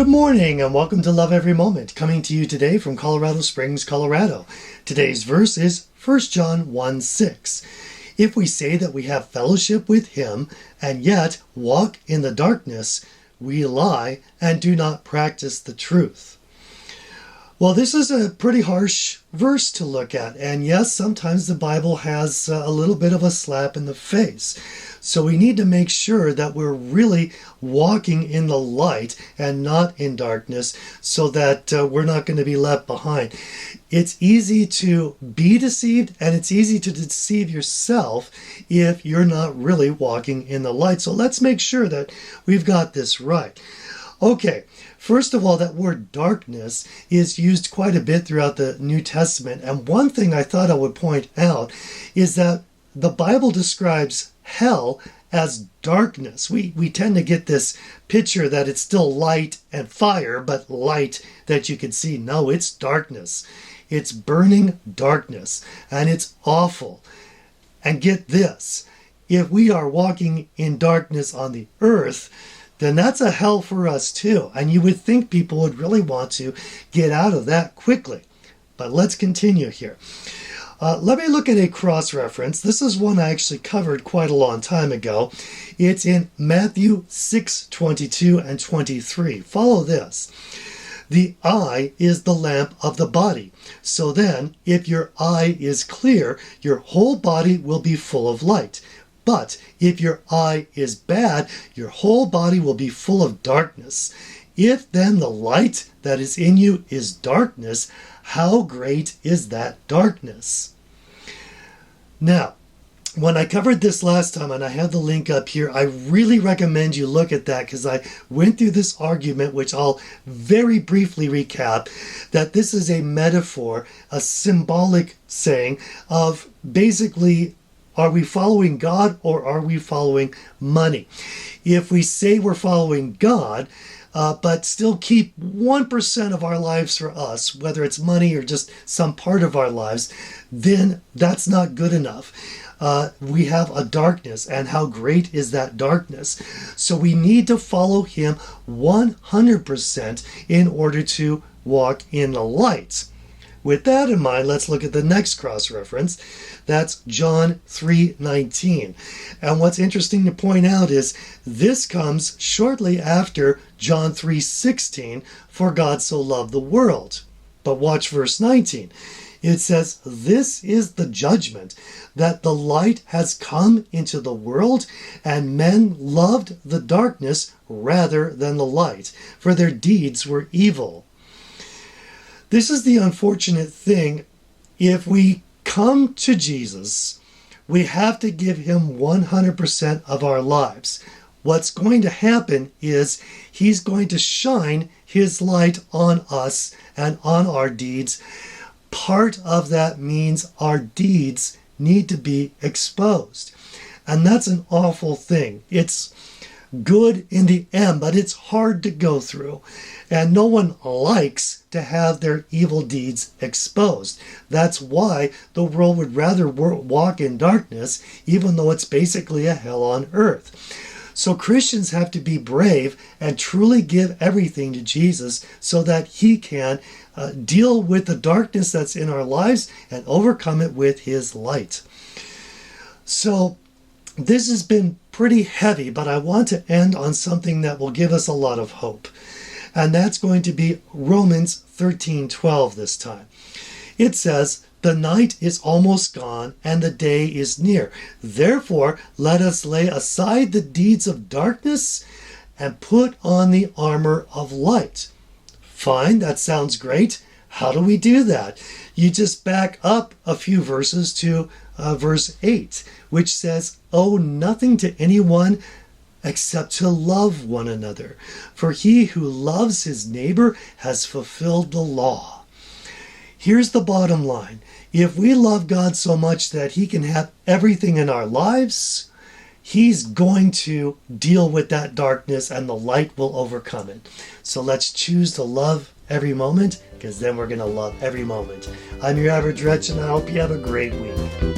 Good morning and welcome to Love Every Moment, coming to you today from Colorado Springs, Colorado. Today's verse is 1 John 1:6. If we say that we have fellowship with him and yet walk in the darkness, we lie and do not practice the truth. Well, this is a pretty harsh verse to look at, and yes, sometimes the Bible has a little bit of a slap in the face. So we need to make sure that we're really walking in the light and not in darkness so that we're not going to be left behind. It's easy to be deceived and it's easy to deceive yourself if you're not really walking in the light. So let's make sure that we've got this right. Okay, first of all, that word darkness is used quite a bit throughout the New Testament. And one thing I thought I would point out is that the Bible describes hell as darkness. We tend to get this picture that it's still light and fire, but light that you can see. No, it's darkness. It's burning darkness, and it's awful. And get this, if we are walking in darkness on the earth, then that's a hell for us too. And you would think people would really want to get out of that quickly. But let's continue here. Let me look at a cross-reference. This is one I actually covered quite a long time ago. It's in Matthew 6:22 and 23. Follow this. The eye is the lamp of the body. So then, if your eye is clear, your whole body will be full of light. But if your eye is bad, your whole body will be full of darkness. If then the light that is in you is darkness, how great is that darkness? Now, when I covered this last time, and I have the link up here, I really recommend you look at that because I went through this argument, which I'll very briefly recap, that this is a metaphor, a symbolic saying of basically, are we following God or are we following money? If we say we're following God, but still keep 1% of our lives for us, whether it's money or just some part of our lives, then that's not good enough. We have a darkness, and how great is that darkness? So we need to follow him 100% in order to walk in the light. With that in mind, let's look at the next cross-reference. That's John 3:19. And what's interesting to point out is this comes shortly after John 3:16, for God so loved the world. But watch verse 19. It says, this is the judgment, that the light has come into the world, and men loved the darkness rather than the light, for their deeds were evil. This is the unfortunate thing. If we come to Jesus, we have to give him 100% of our lives. What's going to happen is he's going to shine his light on us and on our deeds. Part of that means our deeds need to be exposed. And that's an awful thing. It's good in the end, but it's hard to go through. And no one likes to have their evil deeds exposed. That's why the world would rather walk in darkness, even though it's basically a hell on earth. So Christians have to be brave and truly give everything to Jesus so that he can deal with the darkness that's in our lives and overcome it with his light. So this has been pretty heavy, but I want to end on something that will give us a lot of hope. And that's going to be Romans 13:12 this time. It says, the night is almost gone and the day is near. Therefore, let us lay aside the deeds of darkness and put on the armor of light. Fine, that sounds great. How do we do that? You just back up a few verses to verse 8, which says, owe nothing to anyone except to love one another. For he who loves his neighbor has fulfilled the law. Here's the bottom line. If we love God so much that he can have everything in our lives, he's going to deal with that darkness and the light will overcome it. So let's choose to love every moment, because then we're going to love every moment. I'm your average wretch, and I hope you have a great week.